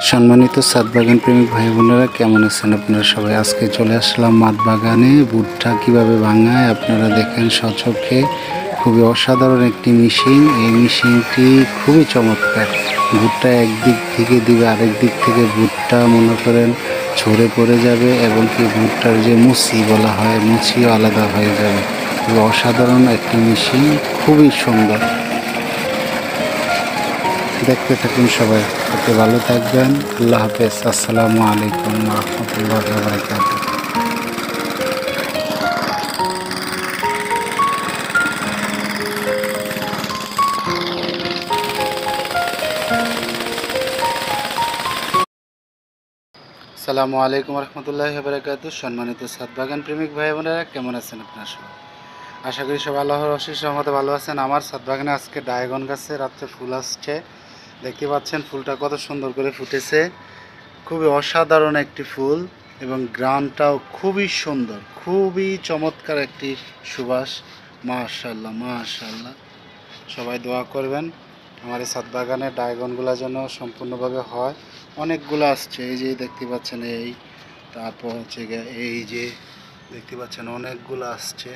সম্মানিত ছাদ বাগান প্রেমিক ভাই বোনেরা, কেমন আছেন আপনারা সবাই? আজকে চলে আসলাম মাঠ বাগানে। ভুট্টা কিভাবে ভাঙায় আপনারা দেখেন স্বচক্ষে। খুবই অসাধারণ একটি মেশিন। এই মেশিনটি খুবই চমৎকার। ভুট্টা একদিক থেকে দিবে, আরেক দিক থেকে ভুট্টা মনে করেন ঝরে পড়ে যাবে, এবং কি ভুট্টার যে মুচি বলা হয়, মুচিও আলাদা হয়ে যাবে। খুবই অসাধারণ একটি মেশিন, খুবই সুন্দর। দেখতে থাকুন সবাই। ওকে, ভালো থাকবেন। আল্লাহ হাফেজ। আসসালামু আলাইকুম রহমতুল্লাহ বারাকাতুহু। আসসালামু আলাইকুম রহমতুল্লাহ বারাকাতুহু। সম্মানিত ছাদ বাগান প্রেমিক ভাই বোনেরা, কেমন আছেন আপনারা সবাই? আশা করি সবাই আল্লাহর অশেষ রহমতে ভালো আছেন। আমার ছাদ বাগানে আজকে ড্রাগন গাছে রাত্রে ফুল আসছে। দেখতে পাচ্ছেন ফুলটা কত সুন্দর করে ফুটেছে। খুবই অসাধারণ একটি ফুল, এবং গ্রামটাও খুবই সুন্দর, খুবই চমৎকার একটি সুবাস। মাশাআল্লাহ মাশাআল্লাহ। সবাই দোয়া করবেন আমার এই ছাদ বাগানে ড্রাগনগুলো যেন সম্পূর্ণভাবে হয়। অনেকগুলো আসছে, এই যে দেখতে পাচ্ছেন, এই তারপর হচ্ছে গিয়ে এই যে দেখতে পাচ্ছেন অনেকগুলো আসছে।